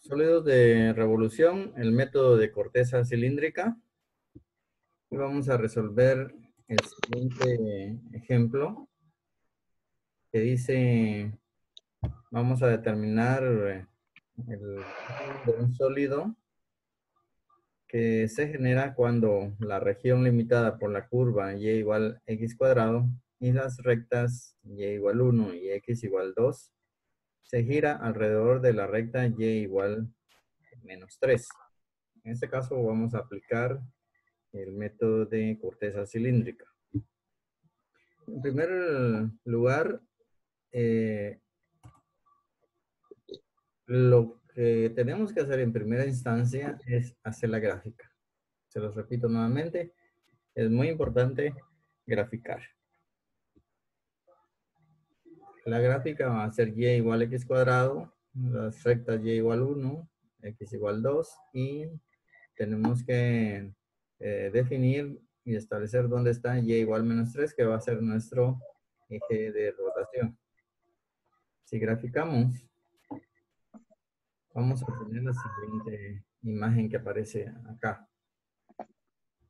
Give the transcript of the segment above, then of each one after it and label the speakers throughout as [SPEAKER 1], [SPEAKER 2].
[SPEAKER 1] Sólidos de revolución, el método de corteza cilíndrica. Y vamos a resolver el siguiente ejemplo que dice, vamos a determinar el volumen de un sólido que se genera cuando la región limitada por la curva y igual x cuadrado y las rectas y igual 1 y x igual 2 se gira alrededor de la recta y igual menos 3. En este caso vamos a aplicar el método de corteza cilíndrica. En primer lugar, lo que tenemos que hacer en primera instancia es hacer la gráfica. Se los repito nuevamente, es muy importante graficar. La gráfica va a ser y igual x cuadrado, las rectas y igual 1, x igual 2 y tenemos que definir y establecer dónde está y igual menos 3, que va a ser nuestro eje de rotación. Si graficamos, vamos a tener la siguiente imagen que aparece acá,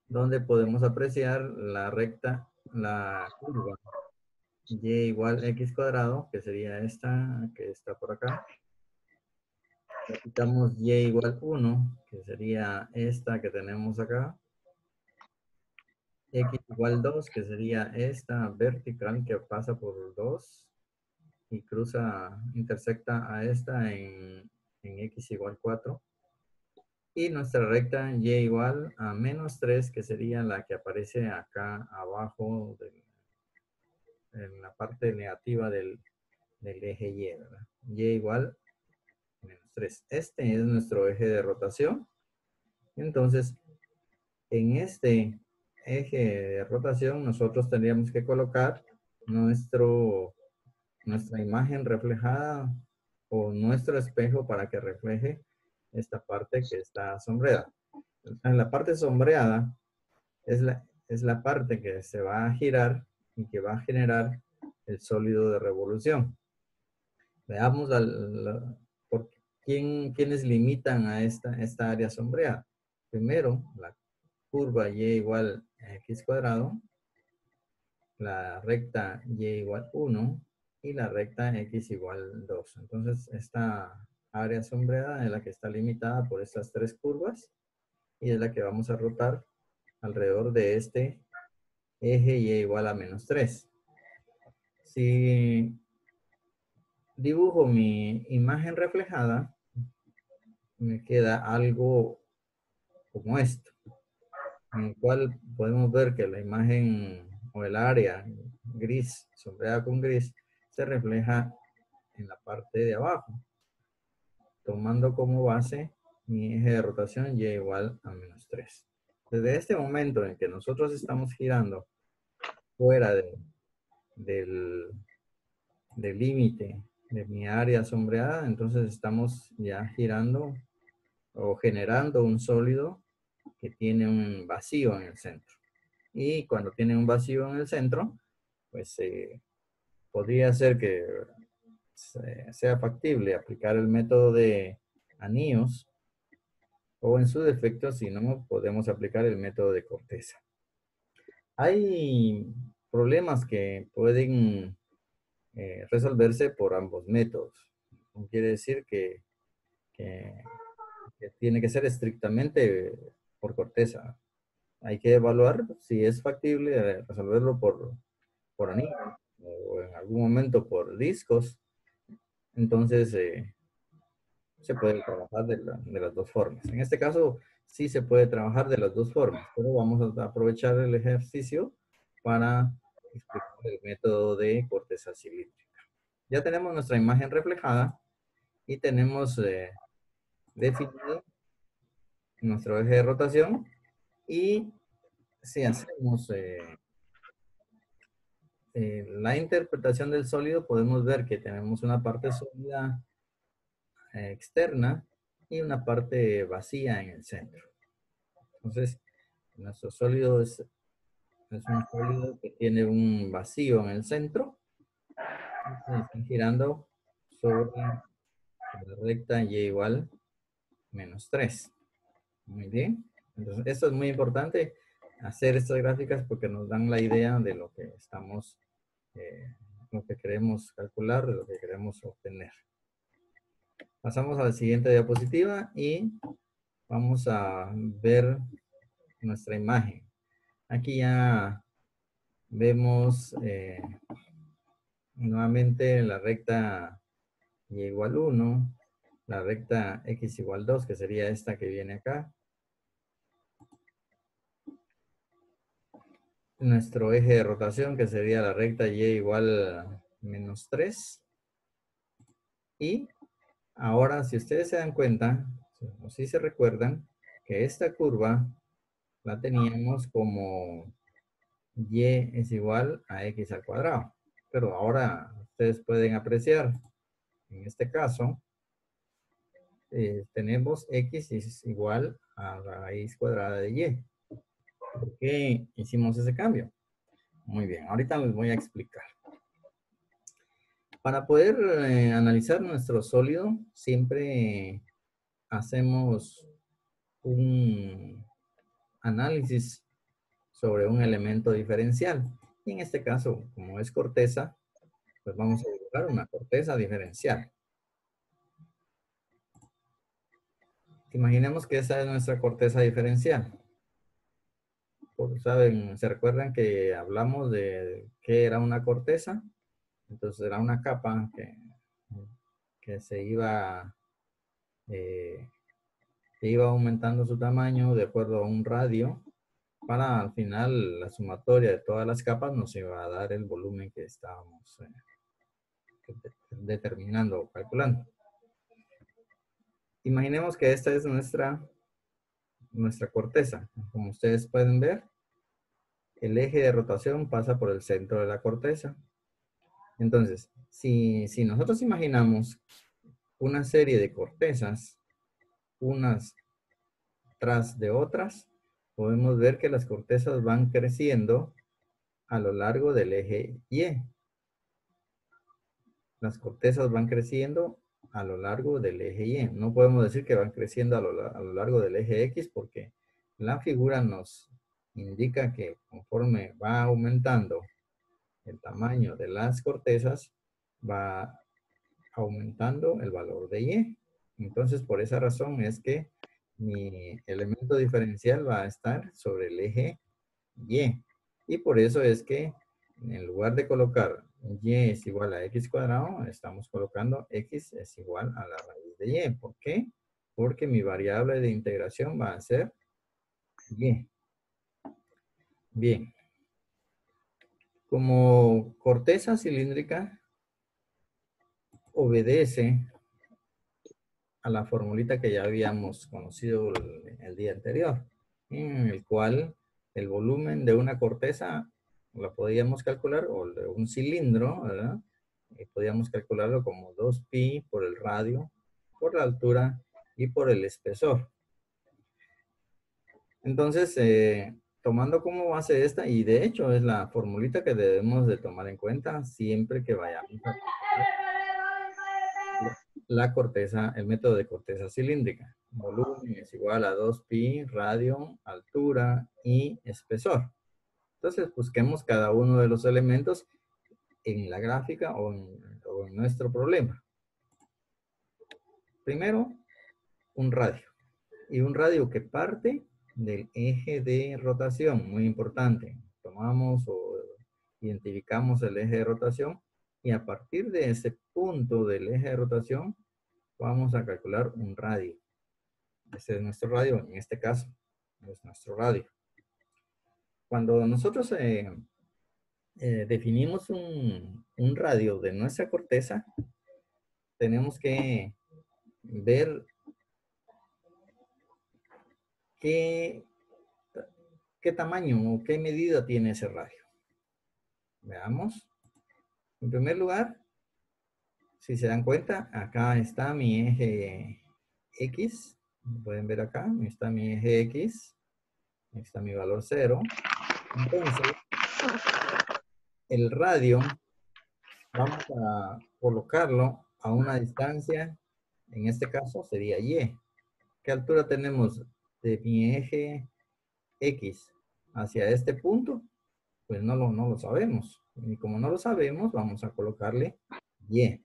[SPEAKER 1] donde podemos apreciar la recta, la curva y igual x cuadrado, que sería esta que está por acá. Graficamos y igual 1, que sería esta que tenemos acá. X igual 2, que sería esta vertical que pasa por 2 y cruza, intersecta a esta en x igual 4. Y nuestra recta y igual a menos 3, que sería la que aparece acá abajo en la parte negativa del eje Y, ¿verdad? Y igual menos 3. Este es nuestro eje de rotación. Entonces, en este eje de rotación, nosotros tendríamos que colocar nuestra imagen reflejada o nuestro espejo para que refleje esta parte que está sombreada. En la parte sombreada es la parte que se va a girar y que va a generar el sólido de revolución. Veamos por quiénes limitan a esta área sombreada. Primero, la curva y igual a x cuadrado, la recta y igual 1 y la recta x igual 2. Entonces, esta área sombreada es la que está limitada por estas tres curvas y es la que vamos a rotar alrededor de este eje y igual a menos 3. Si dibujo mi imagen reflejada, me queda algo como esto, en el cual podemos ver que la imagen o el área gris, sombreada con gris, se refleja en la parte de abajo, tomando como base mi eje de rotación y igual a menos 3. Desde este momento en que nosotros estamos girando fuera del límite de mi área sombreada, entonces estamos ya girando o generando un sólido que tiene un vacío en el centro. Y cuando tiene un vacío en el centro, pues podría ser que sea factible aplicar el método de anillos o en su defecto, si no, podemos aplicar el método de corteza. Hay problemas que pueden resolverse por ambos métodos. No quiere decir que tiene que ser estrictamente por corteza. Hay que evaluar si es factible resolverlo por anillo o en algún momento por discos. Entonces, se puede trabajar de las dos formas. En este caso, sí se puede trabajar de las dos formas, pero vamos a aprovechar el ejercicio para explicar el método de corteza cilíndrica. Ya tenemos nuestra imagen reflejada y tenemos definido nuestro eje de rotación. Y si hacemos la interpretación del sólido, podemos ver que tenemos una parte sólida externa y una parte vacía en el centro. Entonces, nuestro sólido es un sólido que tiene un vacío en el centro y se está girando sobre la recta y igual menos 3. Muy bien. Entonces, esto es muy importante, hacer estas gráficas porque nos dan la idea de lo que estamos, lo que queremos calcular, de lo que queremos obtener. Pasamos a la siguiente diapositiva y vamos a ver nuestra imagen. Aquí ya vemos nuevamente la recta y igual 1, la recta x igual 2, que sería esta que viene acá. Nuestro eje de rotación, que sería la recta y igual menos 3. Y ahora, si ustedes se dan cuenta, o si se recuerdan, que esta curva la teníamos como y es igual a x al cuadrado. Pero ahora ustedes pueden apreciar, en este caso, tenemos x es igual a raíz cuadrada de y. ¿Por qué hicimos ese cambio? Muy bien, ahorita les voy a explicar. Para poder analizar nuestro sólido, siempre hacemos un análisis sobre un elemento diferencial. Y en este caso, como es corteza, pues vamos a dibujar una corteza diferencial. Imaginemos que esa es nuestra corteza diferencial. ¿Saben? ¿Se recuerdan que hablamos de qué era una corteza? Entonces era una capa que que iba aumentando su tamaño de acuerdo a un radio, para al final la sumatoria de todas las capas nos iba a dar el volumen que estábamos determinando o calculando. Imaginemos que esta es nuestra corteza. Como ustedes pueden ver, el eje de rotación pasa por el centro de la corteza. Entonces, si nosotros imaginamos una serie de cortezas, unas tras de otras, podemos ver que las cortezas van creciendo a lo largo del eje Y. Las cortezas van creciendo a lo largo del eje Y. No podemos decir que van creciendo a lo largo del eje X, porque la figura nos indica que conforme va aumentando el tamaño de las cortezas, va aumentando el valor de Y. Entonces, por esa razón es que mi elemento diferencial va a estar sobre el eje Y. Y por eso es que en lugar de colocar y es igual a x cuadrado, estamos colocando x es igual a la raíz de y. ¿Por qué? Porque mi variable de integración va a ser y. Bien. Como corteza cilíndrica obedece a la formulita que ya habíamos conocido el día anterior, en el cual el volumen de una corteza la podíamos calcular, o de un cilindro, ¿verdad? Y podíamos calcularlo como 2pi por el radio, por la altura y por el espesor. Entonces, tomando como base esta, y de hecho es la formulita que debemos de tomar en cuenta siempre que vayamos a la corteza, el método de corteza cilíndrica. Volumen es igual a 2pi, radio, altura y espesor. Entonces busquemos cada uno de los elementos en la gráfica o en nuestro problema. Primero, un radio. Y un radio que parte del eje de rotación, muy importante. Tomamos o identificamos el eje de rotación y a partir de ese punto del eje de rotación vamos a calcular un radio. Este es nuestro radio, en este caso es nuestro radio. Cuando nosotros definimos un radio de nuestra corteza, tenemos que ver qué tamaño o qué medida tiene ese radio. Veamos. En primer lugar, si se dan cuenta, acá está mi eje X. Pueden ver acá, está mi eje X. Aquí está mi valor 0. Entonces, el radio vamos a colocarlo a una distancia, en este caso sería Y. ¿Qué altura tenemos de mi eje X hacia este punto? Pues no lo sabemos. Y como no lo sabemos, vamos a colocarle Y.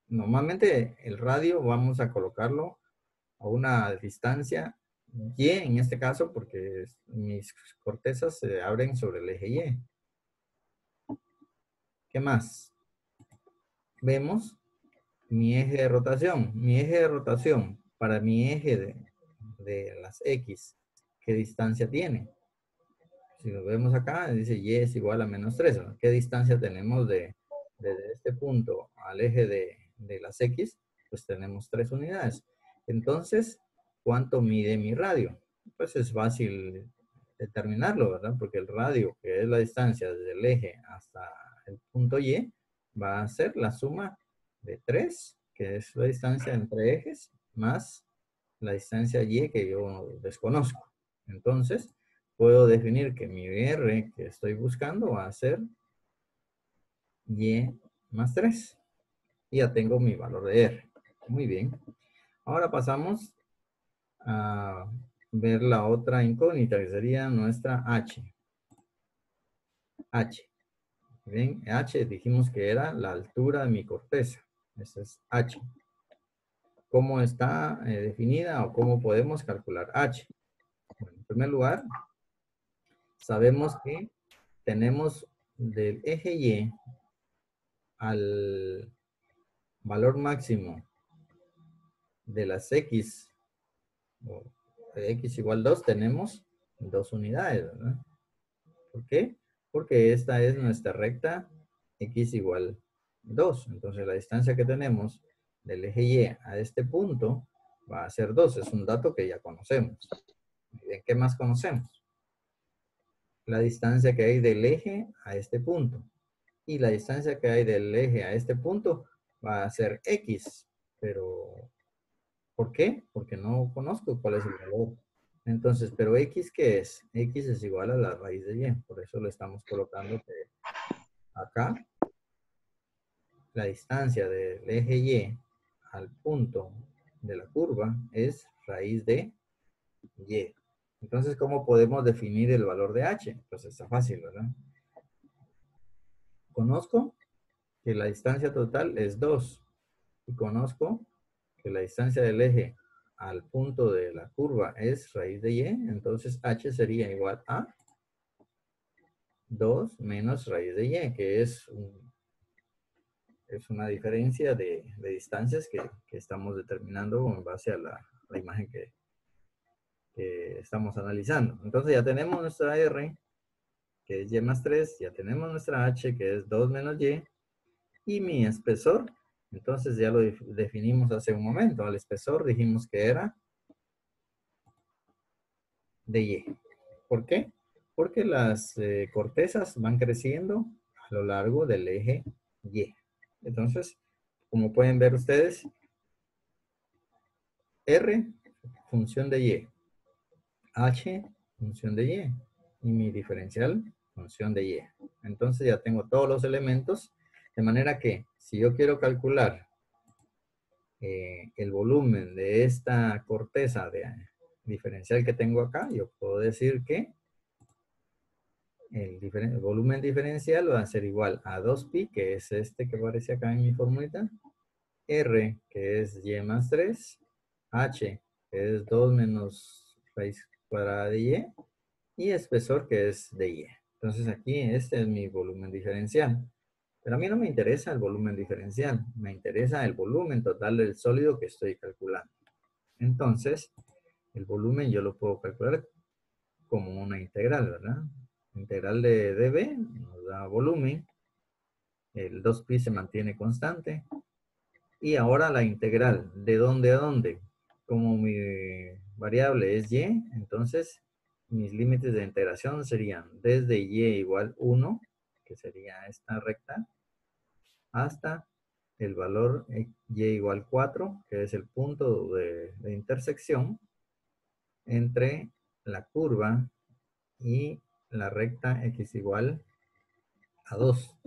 [SPEAKER 1] Normalmente el radio vamos a colocarlo a una distancia Y en este caso porque mis cortezas se abren sobre el eje Y. ¿Qué más? Vemos mi eje de rotación. Mi eje de rotación para mi eje de las X, ¿qué distancia tiene? Si lo vemos acá, dice Y es igual a menos 3. ¿No? ¿Qué distancia tenemos desde este punto al eje de las X? Pues tenemos 3 unidades. Entonces, ¿cuánto mide mi radio? Pues es fácil determinarlo, ¿verdad? Porque el radio, que es la distancia desde el eje hasta el punto Y, va a ser la suma de 3, que es la distancia entre ejes, más la distancia Y que yo desconozco. Entonces, puedo definir que mi R que estoy buscando va a ser Y más 3. Y ya tengo mi valor de R. Muy bien. Ahora pasamos a ver la otra incógnita que sería nuestra H. H. Bien, H dijimos que era la altura de mi corteza. Esa es H. ¿Cómo está definida o cómo podemos calcular H? Bueno, en primer lugar, sabemos que tenemos del eje Y al valor máximo de las X, o X igual 2, tenemos 2 unidades, ¿verdad? ¿Por qué? Porque esta es nuestra recta X igual 2. Entonces la distancia que tenemos del eje Y a este punto va a ser 2. Es un dato que ya conocemos. ¿Qué más conocemos? La distancia que hay del eje a este punto. Y la distancia que hay del eje a este punto va a ser X. Pero, ¿por qué? Porque no conozco cuál es el valor. Entonces, ¿pero X qué es? X es igual a la raíz de Y. Por eso lo estamos colocando acá. La distancia del eje Y al punto de la curva es raíz de Y. Entonces, ¿cómo podemos definir el valor de H? Pues está fácil, ¿verdad? Conozco que la distancia total es 2. Y conozco que la distancia del eje al punto de la curva es raíz de Y. Entonces, H sería igual a 2 menos raíz de Y, que es una diferencia de distancias que estamos determinando en base a la imagen que estamos analizando. Entonces ya tenemos nuestra R, que es Y más 3, ya tenemos nuestra H, que es 2 menos y mi espesor, entonces ya lo definimos hace un momento. El espesor dijimos que era de Y. ¿Por qué? Porque las cortezas van creciendo a lo largo del eje Y. Entonces, como pueden ver ustedes, R, función de Y. H, función de Y. Y mi diferencial, función de Y. Entonces ya tengo todos los elementos. De manera que, si yo quiero calcular el volumen de esta corteza diferencial que tengo acá, yo puedo decir que el volumen diferencial va a ser igual a 2pi, que es este que aparece acá en mi formulita, R, que es Y más 3, H, que es 2 menos raíz cuadrada de Y espesor, que es de Y. Entonces aquí este es mi volumen diferencial. Pero a mí no me interesa el volumen diferencial, me interesa el volumen total del sólido que estoy calculando. Entonces, el volumen yo lo puedo calcular como una integral, ¿verdad? Integral de dB nos da volumen, el 2pi se mantiene constante, y ahora la integral, ¿de dónde a dónde? Como mi variable es y, entonces mis límites de integración serían desde y igual 1, que sería esta recta, hasta el valor y igual 4, que es el punto de intersección entre la curva y la recta x igual a 2.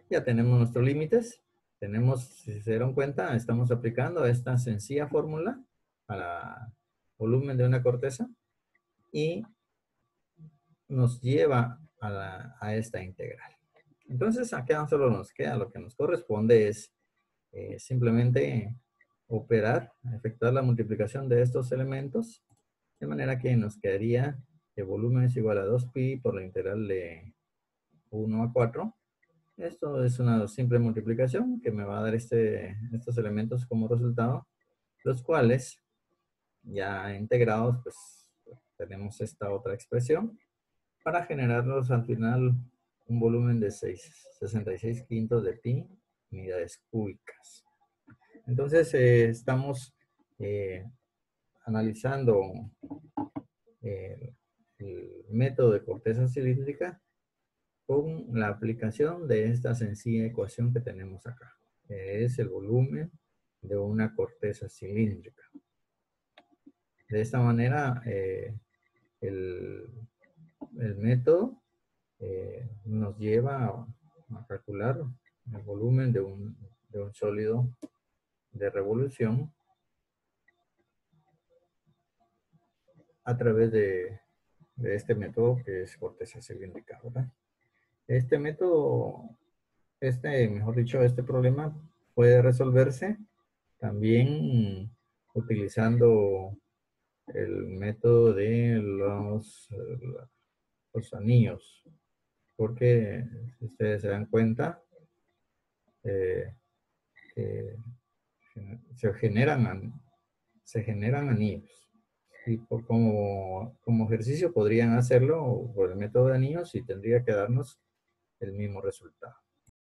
[SPEAKER 1] Ya tenemos nuestros límites. Tenemos, si se dieron cuenta, estamos aplicando esta sencilla fórmula para volumen de una corteza y nos lleva a esta integral. Entonces, acá solo nos queda lo que nos corresponde es simplemente operar, efectuar la multiplicación de estos elementos, de manera que nos quedaría que volumen es igual a 2pi por la integral de 1 a 4. Esto es una simple multiplicación que me va a dar estos elementos como resultado, los cuales ya integrados, pues tenemos esta otra expresión para generarnos al final un volumen de 66 quintos de pi unidades cúbicas. Entonces estamos analizando el método de corteza cilíndrica con la aplicación de esta sencilla ecuación que tenemos acá, que es el volumen de una corteza cilíndrica. De esta manera, el método nos lleva a calcular el volumen de un sólido de revolución a través de este método que es corteza cilíndrica, ¿verdad? Este método, mejor dicho, este problema puede resolverse también utilizando el método de los anillos, porque si ustedes se dan cuenta, que se generan anillos. Y como ejercicio podrían hacerlo por el método de anillos y tendría que darnos el mismo resultado.